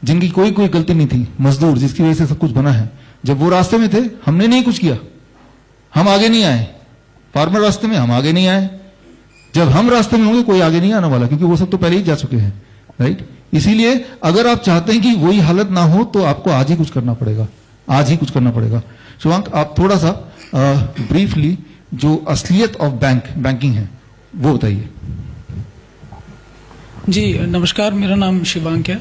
जिनकी कोई कोई गलती नहीं थी, मजदूर जिसकी वजह से सब कुछ बना है, जब वो रास्ते में थे हमने नहीं कुछ किया, हम आगे नहीं आए। फार्मर रास्ते में, हम आगे नहीं आए। जब हम रास्ते में होंगे कोई आगे नहीं आने वाला, क्योंकि वो सब तो पहले ही जा चुके हैं, राइट। इसीलिए अगर आप चाहते हैं कि वही हालत ना हो तो आपको आज ही कुछ करना पड़ेगा, आज ही कुछ करना पड़ेगा। शिवांक, आप थोड़ा सा ब्रीफली जो असलियत ऑफ बैंकिंग है वो बताइए। जी नमस्कार, मेरा नाम शिवांक है।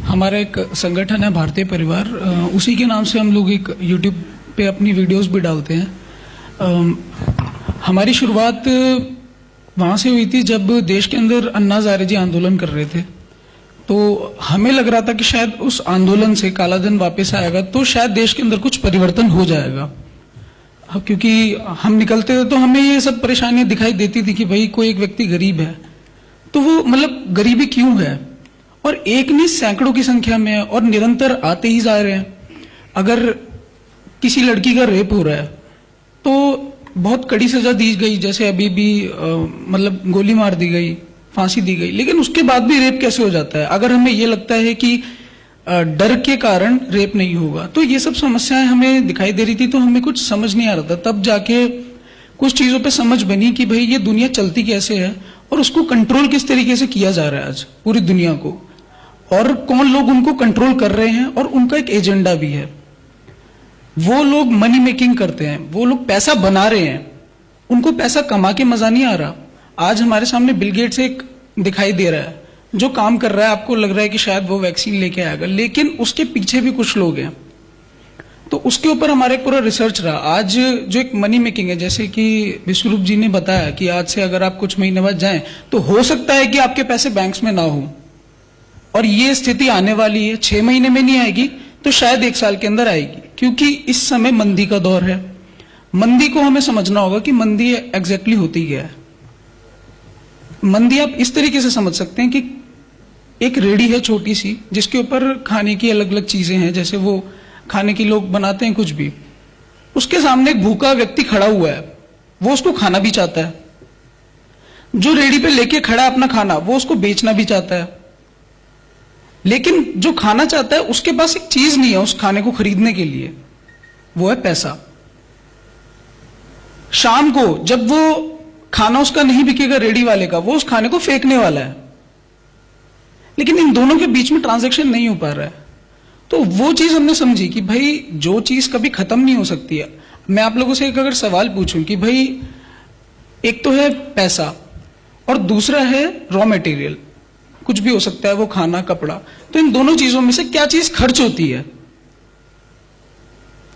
हमारा एक संगठन है भारतीय परिवार, उसी के नाम से हम लोग एक यूट्यूब पे अपनी वीडियोस भी डालते हैं। हमारी शुरुआत वहाँ से हुई थी जब देश के अंदर अन्ना हजारे जी आंदोलन कर रहे थे, तो हमें लग रहा था कि शायद उस आंदोलन से काला दिन वापस आएगा तो शायद देश के अंदर कुछ परिवर्तन हो जाएगा। क्योंकि हम निकलते थे तो हमें ये सब परेशानियां दिखाई देती थी कि भाई कोई एक व्यक्ति गरीब है तो वो मतलब गरीबी क्यों है, और एक नहीं सैकड़ों की संख्या में है और निरंतर आते ही जा रहे हैं। अगर किसी लड़की का रेप हो रहा है तो बहुत कड़ी सजा दी गई, जैसे अभी भी मतलब गोली मार दी गई, फांसी दी गई, लेकिन उसके बाद भी रेप कैसे हो जाता है? अगर हमें ये लगता है कि डर के कारण रेप नहीं होगा, तो ये सब समस्याएं हमें दिखाई दे रही थी, तो हमें कुछ समझ नहीं आ रहा था। तब जाके कुछ चीजों पे समझ बनी कि भाई ये दुनिया चलती कैसे है और उसको कंट्रोल किस तरीके से किया जा रहा है आज पूरी दुनिया को, और कौन लोग उनको कंट्रोल कर रहे हैं, और उनका एक एजेंडा भी है। वो लोग मनी मेकिंग करते हैं, वो लोग पैसा बना रहे हैं, उनको पैसा कमा के मजा नहीं आ रहा। आज हमारे सामने बिल गेट्स एक दिखाई दे रहा है जो काम कर रहा है, आपको लग रहा है कि शायद वो वैक्सीन लेके आएगा, लेकिन उसके पीछे भी कुछ लोग हैं। तो उसके ऊपर हमारा एक पूरा रिसर्च रहा। आज जो एक मनी मेकिंग है, जैसे कि विश्वरूप जी ने बताया कि आज से अगर आप कुछ महीने बाद जाएं तो हो सकता है कि आपके पैसे बैंक्स में ना हो, और ये स्थिति आने वाली है। 6 महीने में नहीं आएगी तो शायद 1 साल के अंदर आएगी, क्योंकि इस समय मंदी का दौर है। मंदी को हमें समझना होगा कि मंदी एग्जैक्टली होती क्या है। मंदी आप इस तरीके से समझ सकते हैं कि एक रेडी है छोटी सी, जिसके ऊपर खाने की अलग अलग चीजें हैं, जैसे वो खाने की लोग बनाते हैं कुछ भी, उसके सामने एक भूखा व्यक्ति खड़ा हुआ है, वो उसको खाना भी चाहता है। जो रेडी पे लेके खड़ा है अपना खाना, वो उसको बेचना भी चाहता है, लेकिन जो खाना चाहता है उसके पास एक चीज नहीं है उस खाने को खरीदने के लिए, वो है पैसा। शाम को जब वो खाना उसका नहीं बिकेगा रेडी वाले का, वो उस खाने को फेंकने वाला है, लेकिन इन दोनों के बीच में ट्रांजैक्शन नहीं हो पा रहा है। तो वो चीज हमने समझी कि भाई जो चीज कभी खत्म नहीं हो सकती है। मैं आप लोगों से एक अगर सवाल पूछूं कि भाई एक तो है पैसा और दूसरा है रॉ मटेरियल, कुछ भी हो सकता है वो खाना कपड़ा, तो इन दोनों चीजों में से क्या चीज खर्च होती है?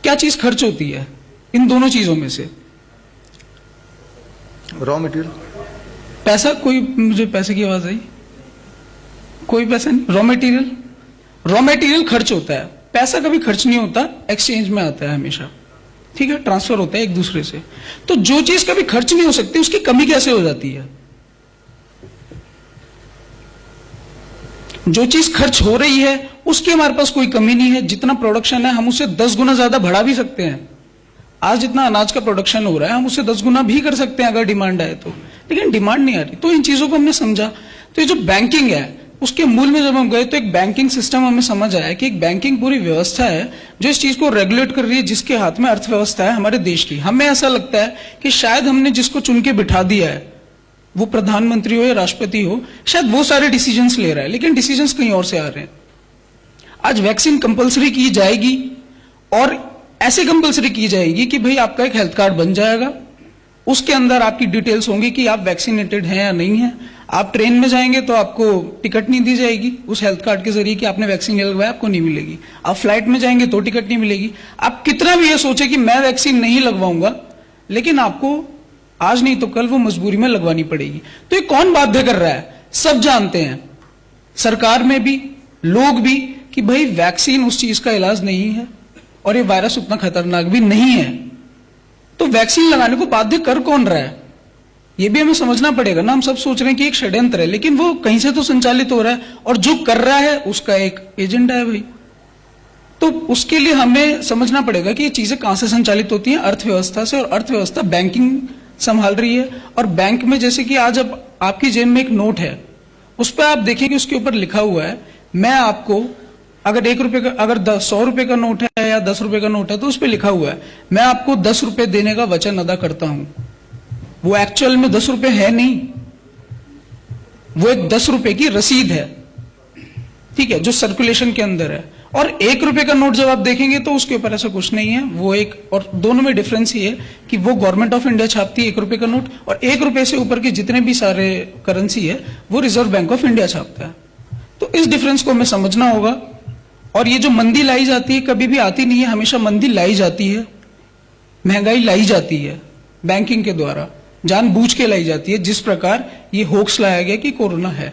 क्या चीज खर्च होती है इन दोनों चीजों में से? Raw material. पैसा? कोई मुझे पैसे की आवाज आई? कोई पैसा नहीं। रॉ मटेरियल, रॉ मटेरियल खर्च होता है, पैसा कभी खर्च नहीं होता, एक्सचेंज में आता है हमेशा, ठीक है, ट्रांसफर होता है एक दूसरे से। तो जो चीज कभी खर्च नहीं हो सकती उसकी कमी कैसे हो जाती है? जो चीज खर्च हो रही है उसकी हमारे पास कोई कमी नहीं है। जितना प्रोडक्शन है हम उससे 10 गुना ज्यादा बढ़ा भी सकते हैं। आज जितना अनाज का प्रोडक्शन हो रहा है हम उससे 10 गुना भी कर सकते हैं अगर डिमांड आए तो, लेकिन डिमांड नहीं आ रही। तो इन चीजों को हमने समझा। तो ये जो बैंकिंग है उसके मूल में जब हम गए तो एक बैंकिंग सिस्टम हमें समझ आया कि एक बैंकिंग पूरी व्यवस्था है जो इस चीज को रेगुलेट कर रही है, जिसके हाथ में अर्थव्यवस्था है हमारे देश की। हमें ऐसा लगता है कि शायद हमने जिसको चुन के बिठा दिया है, वो प्रधानमंत्री हो या राष्ट्रपति हो, शायद वो सारे डिसीजंस ले रहा है, लेकिन डिसीजंस कहीं और से आ रहे हैं। आज वैक्सीन कंपलसरी की जाएगी और ऐसे कंपलसरी की जाएगी कि भाई आपका एक हेल्थ कार्ड बन जाएगा, उसके अंदर आपकी डिटेल्स होंगी कि आप वैक्सीनेटेड हैं या नहीं है। आप ट्रेन में जाएंगे तो आपको टिकट नहीं दी जाएगी उस हेल्थ कार्ड के जरिए कि आपने वैक्सीन नहीं लगवाया, आपको नहीं मिलेगी। आप फ्लाइट में जाएंगे तो टिकट नहीं मिलेगी। आप कितना भी ये सोचे कि मैं वैक्सीन नहीं लगवाऊंगा, लेकिन आपको आज नहीं तो कल वो मजबूरी में लगवानी पड़ेगी। तो ये कौन बाध्य कर रहा है? सब जानते हैं, सरकार में भी, लोग भी, कि भाई वैक्सीन उस चीज का इलाज नहीं है और ये वायरस उतना खतरनाक भी नहीं है। तो वैक्सीन लगाने को बाध्य कर कौन रहा है? ये भी हमें समझना पड़ेगा ना। हम सब सोच रहे हैं कि एक षड्यंत्र है, लेकिन वो कहीं से तो संचालित हो रहा है, और जो कर रहा है उसका एक एजेंडा है भाई। तो उसके लिए हमें समझना पड़ेगा कि ये चीजें कहां से संचालित होती हैं? अर्थव्यवस्था से, और अर्थव्यवस्था बैंकिंग संभाल रही है। और बैंक में जैसे कि आज अब आपकी जेब में एक नोट है, उस पर आप देखेंगे उसके ऊपर लिखा हुआ है, मैं आपको अगर 1 रुपए का, अगर 100 रुपए का नोट है या 10 रुपए का नोट है तो उस पर लिखा हुआ है मैं आपको 10 रुपए देने का वचन अदा करता हूं। वो एक्चुअल में 10 रुपए है नहीं, वो एक 10 रुपए की रसीद है, ठीक है, जो सर्कुलेशन के अंदर है। और 1 रुपए का नोट जब आप देखेंगे तो उसके ऊपर ऐसा कुछ नहीं है। वो एक, और दोनों में डिफरेंस ये है कि वो गवर्नमेंट ऑफ इंडिया छापती है 1 रुपए का नोट, और 1 रुपए से ऊपर के जितने भी सारे करेंसी है वो रिजर्व बैंक ऑफ इंडिया छापता है। तो इस डिफरेंस को हमें समझना होगा। और ये जो मंदी लाई जाती है कभी भी आती नहीं है, हमेशा मंदी लाई जाती है, महंगाई लाई जाती है बैंकिंग के द्वारा, जानबूझ के लाई जाती है। जिस प्रकार ये होक्स लाया गया कि कोरोना है,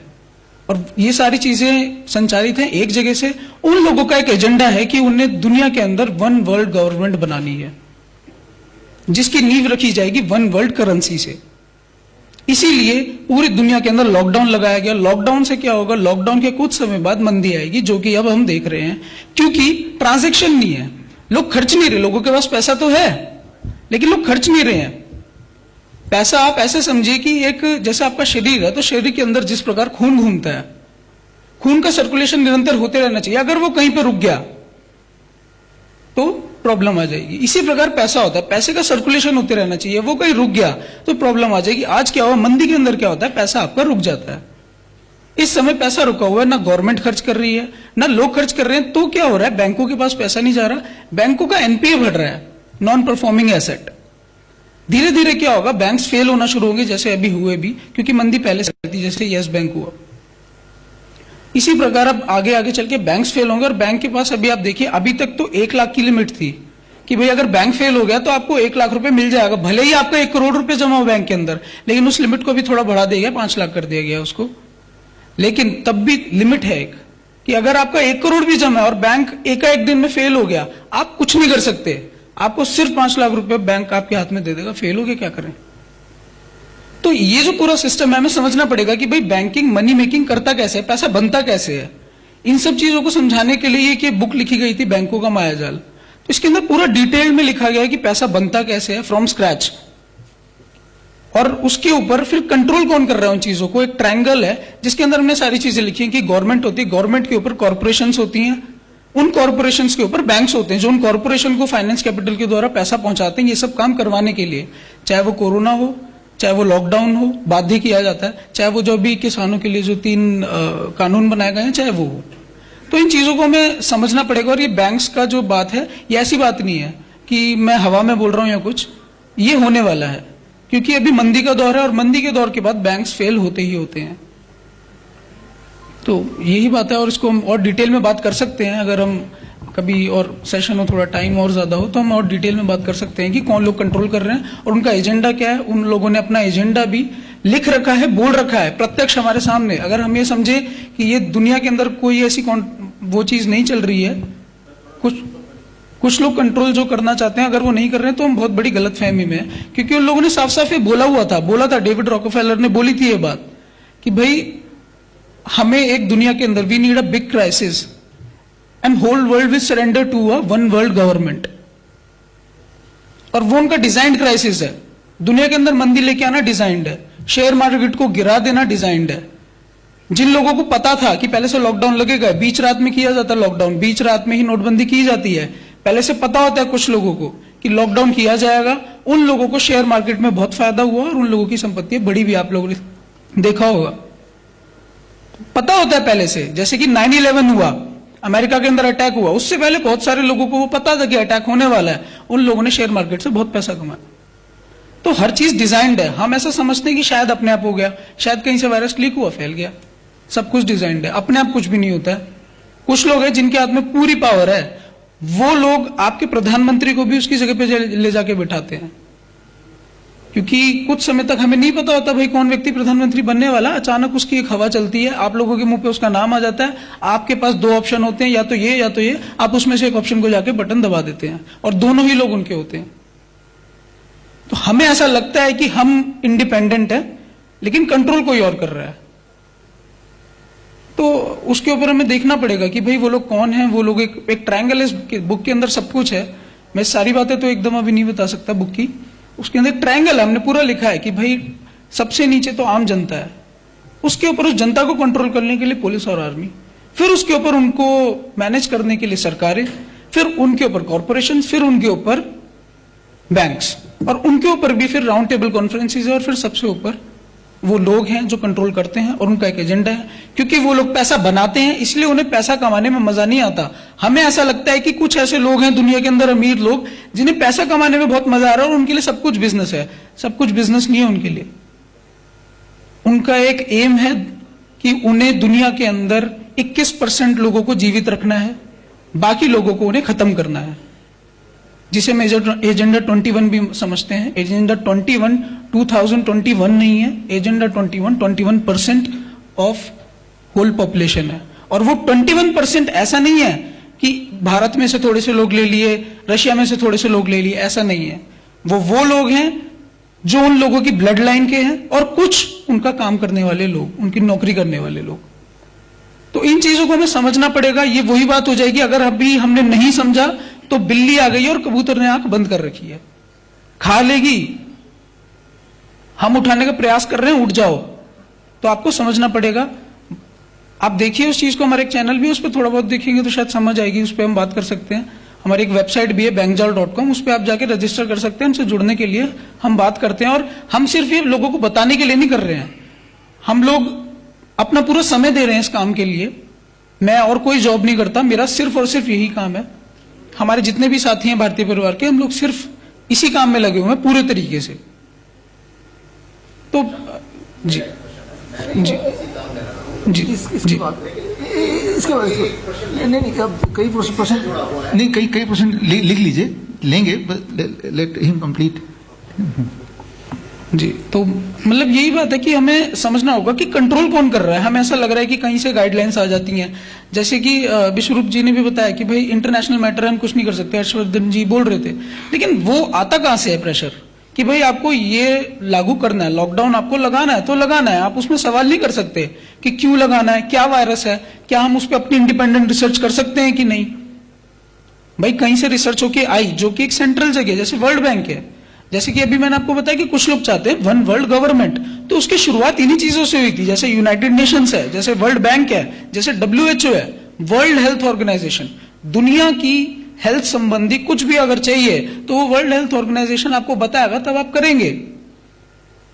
और ये सारी चीजें संचालित हैं एक जगह से। उन लोगों का एक एजेंडा है कि उन्हें दुनिया के अंदर वन वर्ल्ड गवर्नमेंट बनानी है, जिसकी नींव रखी जाएगी वन वर्ल्ड करेंसी से। इसीलिए पूरी दुनिया के अंदर लॉकडाउन लगाया गया। लॉकडाउन से क्या होगा, लॉकडाउन के कुछ समय बाद मंदी आएगी, जो कि अब हम देख रहे हैं, क्योंकि ट्रांजैक्शन नहीं है, लोग खर्च नहीं रहे। लोगों के पास पैसा तो है लेकिन लोग खर्च नहीं रहे हैं पैसा। आप ऐसे समझिए कि एक, जैसे आपका शरीर है तो शरीर के अंदर जिस प्रकार खून घूमता है, खून का सर्कुलेशन निरंतर होते रहना चाहिए। अगर वो कहीं पर रुक गया तो प्रॉब्लम आ जाएगी। इसी प्रकार पैसा होता है, पैसे का सर्कुलेशन होते रहना चाहिए, वो कहीं रुक गया तो प्रॉब्लम आ जाएगी। आज क्या हुआ, मंदी के अंदर क्या होता है, पैसा आपका रुक जाता है। इस समय पैसा रुका हुआ है, ना गवर्नमेंट खर्च कर रही है ना लोग खर्च कर रहे हैं, तो क्या हो रहा है, बैंकों के पास पैसा नहीं जा रहा, बैंकों का एनपीए बढ़ रहा है, नॉन परफॉर्मिंग एसेट। धीरे धीरे क्या होगा, बैंक्स फेल होना शुरू होंगे, जैसे अभी हुए भी, क्योंकि मंदी पहले से थी, जैसे यस बैंक हुआ। इसी प्रकार अब आगे आगे चल के बैंक्स फेल होंगे। और बैंक के पास अभी आप देखिए, अभी तक तो 1 लाख की लिमिट थी कि भाई अगर बैंक फेल हो गया तो आपको 1 लाख रुपए मिल जाएगा, भले ही आपका 1 करोड़ रुपए जमा हो बैंक के अंदर, लेकिन उस लिमिट को भी थोड़ा बढ़ा दिया गया, 5 लाख कर दिया गया उसको। लेकिन तब भी लिमिट है एक, कि अगर आपका 1 करोड़ भी जमा है और बैंक एकाएक दिन में फेल हो गया, आप कुछ नहीं कर सकते, आपको सिर्फ 5 लाख रुपए बैंक आपके हाथ में दे देगा। फेल हो गया, क्या करें। तो ये जो पूरा सिस्टम है, हमें समझना पड़ेगा कि भाई बैंकिंग मनी मेकिंग करता कैसे है, पैसा बनता कैसे है। इन सब चीजों को समझाने के लिए ये बुक लिखी गई थी, बैंकों का मायाजाल। तो इसके अंदर पूरा डिटेल में लिखा गया है कि पैसा बनता कैसे है फ्रॉम स्क्रैच, और उसके ऊपर फिर कंट्रोल कौन कर रहा है उन चीजों को। एक ट्रायंगल है जिसके अंदर हमने सारी चीजें लिखी हैं कि गवर्नमेंट होती है, गवर्नमेंट के ऊपर कॉर्पोरेशंस होती हैं, उन कॉर्पोरेशंस के ऊपर बैंक्स होते हैं, जो उन कॉर्पोरेशन को फाइनेंस कैपिटल के द्वारा पैसा पहुंचाते हैं ये सब काम करवाने के लिए। चाहे वो कोरोना हो, चाहे वो लॉकडाउन हो, बाध्य किया जाता है, चाहे वो जो भी किसानों के लिए जो 3 कानून बनाए गए हैं, चाहे वो हो। तो इन चीजों को हमें समझना पड़ेगा। और ये बैंक्स का जो बात है, ये ऐसी बात नहीं है कि मैं हवा में बोल रहा हूं या कुछ, ये होने वाला है, क्योंकि अभी मंदी का दौर है और मंदी के दौर के बाद बैंक्स फेल होते ही होते हैं। तो यही बात है, और इसको हम और डिटेल में बात कर सकते हैं। अगर हम कभी और सेशन में थोड़ा टाइम और ज्यादा हो तो हम और डिटेल में बात कर सकते हैं कि कौन लोग कंट्रोल कर रहे हैं और उनका एजेंडा क्या है। उन लोगों ने अपना एजेंडा भी लिख रखा है, बोल रखा है प्रत्यक्ष हमारे सामने। अगर हम ये समझे कि ये दुनिया के अंदर कोई ऐसी वो चीज नहीं चल रही है, कुछ लोग कंट्रोल जो करना चाहते हैं, अगर वो नहीं कर रहे हैं तो हम बहुत बड़ी गलतफहमी में है। क्योंकि उन लोगों ने साफ साफ ये बोला था, डेविड रॉकफेलर ने बोली थी ये बात कि भाई हमें एक दुनिया के अंदर we need a big crisis and whole world will surrender to a one world government. और वो उनका डिजाइंड क्राइसिस है। दुनिया के अंदर मंदी लेके आना डिजाइंड है, शेयर मार्केट को गिरा देना डिजाइंड है। जिन लोगों को पता था कि पहले से लॉकडाउन लगेगा, बीच रात में किया जाता है लॉकडाउन, बीच रात में ही नोटबंदी की जाती है, पहले से पता होता है कुछ लोगों को कि लॉकडाउन किया जाएगा, उन लोगों को शेयर मार्केट में बहुत फायदा हुआ और उन लोगों की संपत्ति बढ़ी भी। आप लोगों ने देखा होगा, पता होता है पहले से। जैसे कि 9/11 हुआ, अमेरिका के अंदर अटैक हुआ, उससे पहले बहुत सारे लोगों को वो पता था कि अटैक होने वाला है, उन लोगों ने शेयर मार्केट से बहुत पैसा कमाया। तो हर चीज डिजाइंड है। हम ऐसा समझते हैं कि शायद अपने आप हो गया, शायद कहीं से वायरस लीक हुआ फैल गया, सब कुछ डिजाइंड है। अपने आप कुछ भी नहीं होता है। कुछ लोग हैं जिनके हाथ में पूरी पावर है, वो लोग आपके प्रधानमंत्री को भी उसकी जगह पे ले जाके बिठाते हैं, क्योंकि कुछ समय तक हमें नहीं पता होता भाई कौन व्यक्ति प्रधानमंत्री बनने वाला। अचानक उसकी एक हवा चलती है, आप लोगों के मुंह पे उसका नाम आ जाता है, आपके पास 2 ऑप्शन होते हैं, या तो ये या तो ये, आप उसमें से एक ऑप्शन को जाके बटन दबा देते हैं और दोनों ही लोग उनके होते हैं। तो हमें ऐसा लगता है कि हम इंडिपेंडेंट है, लेकिन कंट्रोल कोई और कर रहा है। तो उसके ऊपर हमें देखना पड़ेगा कि भाई वो लोग कौन है। वो लोग एक ट्रायंगल, इस बुक के अंदर सब कुछ है। मैं सारी बातें तो एकदम अभी नहीं बता सकता बुक की। उसके अंदर ट्रायंगल हमने पूरा लिखा है कि भाई सबसे नीचे तो आम जनता है, उसके ऊपर उस जनता को कंट्रोल करने के लिए पुलिस और आर्मी, फिर उसके ऊपर उनको मैनेज करने के लिए सरकारें, फिर उनके ऊपर कॉरपोरेशन, फिर उनके ऊपर बैंक्स, और उनके ऊपर भी फिर राउंड टेबल कॉन्फ्रेंसेस है, और फिर सबसे ऊपर वो लोग हैं जो कंट्रोल करते हैं और उनका एक एजेंडा है। क्योंकि वो लोग पैसा बनाते हैं, इसलिए उन्हें पैसा कमाने में मजा नहीं आता। हमें ऐसा लगता है कि कुछ ऐसे लोग हैं दुनिया के अंदर, अमीर लोग, जिन्हें पैसा कमाने में बहुत मजा आ रहा है और उनके लिए सब कुछ बिजनेस है। सब कुछ बिजनेस नहीं है उनके लिए। उनका एक एम है कि उन्हें दुनिया के अंदर 21% लोगों को जीवित रखना है, बाकी लोगों को उन्हें खत्म करना है, जिसे हम एजेंडा 21 भी समझते हैं। एजेंडा 21 2021 नहीं है, एजेंडा 21% ऑफ होल पॉपुलेशन है। और वो 21% ऐसा नहीं है कि भारत में से थोड़े से लोग ले लिए, रशिया में से थोड़े से लोग ले लिए, ऐसा नहीं है। वो लोग हैं जो उन लोगों की ब्लड लाइन के हैं, और कुछ उनका काम करने वाले लोग, उनकी नौकरी करने वाले लोग। तो इन चीजों को हमें समझना पड़ेगा। ये वही बात हो जाएगी, अगर अभी हमने नहीं समझा तो बिल्ली आ गई और कबूतर ने आंख बंद कर रखी है, खा लेगी। हम उठाने का प्रयास कर रहे हैं, उठ जाओ। तो आपको समझना पड़ेगा। आप देखिए उस चीज को, हमारे एक चैनल भी, उस पर थोड़ा बहुत देखेंगे तो शायद समझ आएगी, उस पर हम बात कर सकते हैं। हमारी एक वेबसाइट भी है bankjal.com, उस पर आप जाके रजिस्टर कर सकते हैं। उनसे जुड़ने के लिए हम बात करते हैं, और हम सिर्फ ये लोगों को बताने के लिए नहीं कर रहे हैं, हम लोग अपना पूरा समय दे रहे हैं इस काम के लिए। मैं और कोई जॉब नहीं करता, मेरा सिर्फ और सिर्फ यही काम है। हमारे जितने भी साथी हैं भारतीय परिवार के, हम लोग सिर्फ इसी काम में लगे हुए हैं पूरे तरीके से। तो जी जी जी इसके बाद नहीं, अब कई परसेंट नहीं, कई परसेंट लिख लीजिए, लेंगे, लेट हिम कंप्लीट। जी, तो मतलब यही बात है कि हमें समझना होगा कि कंट्रोल कौन कर रहा है। हमें ऐसा लग रहा है कि कहीं से गाइडलाइंस आ जाती हैं, जैसे कि विश्वरूप जी ने भी बताया कि भाई इंटरनेशनल मैटर है, हम कुछ नहीं कर सकते। हर्षवर्धन जी बोल रहे थे, लेकिन वो आता कहां से है प्रेशर कि भाई आपको ये लागू करना है, लॉकडाउन आपको लगाना है तो लगाना है। आप उसमें सवाल नहीं कर सकते कि क्यों लगाना है, क्या वायरस है, क्या हम उस पर अपनी इंडिपेंडेंट रिसर्च कर सकते हैं कि नहीं। भाई कहीं से रिसर्च होके आई, जो कि एक सेंट्रल जगह जैसे वर्ल्ड बैंक है। जैसे कि अभी मैंने आपको बताया कि कुछ लोग चाहते हैं वन वर्ल्ड गवर्नमेंट, तो उसकी शुरुआत इन्हीं चीजों से हुई थी। जैसे यूनाइटेड नेशंस है, जैसे वर्ल्ड बैंक है, जैसे WHO है, वर्ल्ड हेल्थ ऑर्गेनाइजेशन। दुनिया की हेल्थ संबंधी कुछ भी अगर चाहिए तो वो वर्ल्ड हेल्थ ऑर्गेनाइजेशन आपको बताएगा, तब आप करेंगे।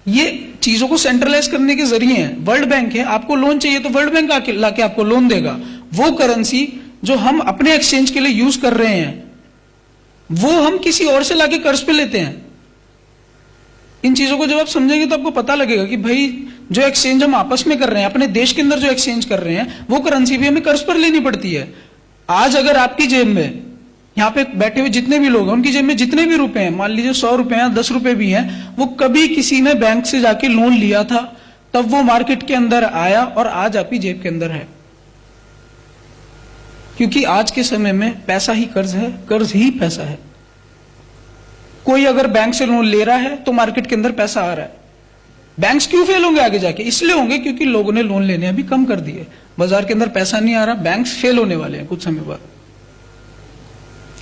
ये चीजों को सेंट्रलाइज करने के जरिए है। वर्ल्ड बैंक है, आपको लोन चाहिए तो वर्ल्ड बैंक लाके आपको लोन देगा। वो करेंसी जो हम अपने एक्सचेंज के लिए यूज कर रहे हैं, वो हम किसी और से लाके कर्ज पे लेते हैं। इन चीजों को जब आप समझेंगे तो आपको पता लगेगा कि भाई जो एक्सचेंज हम आपस में कर रहे हैं, अपने देश के अंदर जो एक्सचेंज कर रहे हैं, वो करेंसी भी हमें कर्ज पर लेनी पड़ती है। आज अगर आपकी जेब में, यहां पे बैठे हुए जितने भी लोग हैं, उनकी जेब में जितने भी रुपए हैं, मान लीजिए 100 रुपए हैं, 10 रुपए भी हैं, वो कभी किसी ने बैंक से जाके लोन लिया था, तब वो मार्केट के अंदर आया और आज आपकी जेब के अंदर है। क्योंकि आज के समय में पैसा ही कर्ज है, कर्ज ही पैसा है। कोई अगर बैंक से लोन ले रहा है तो मार्केट के अंदर पैसा आ रहा है। बैंक्स क्यों फेल होंगे आगे जाके? इसलिए होंगे क्योंकि लोगों ने लोन लेने अभी कम कर दिए, बाजार के अंदर पैसा नहीं आ रहा, बैंक्स फेल होने वाले हैं कुछ समय बाद,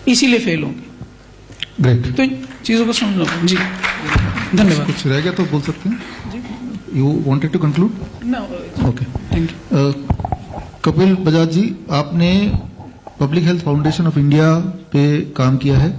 इसीलिए फेल होंगे। ग्रेट। तो चीजों को समझ लो जी। धन्यवाद। कुछ रह गया तो बोल सकते हैं। You wanted to conclude? Okay, thank you. Kapil Bajaj ji, आपने public health foundation of India पे काम किया है।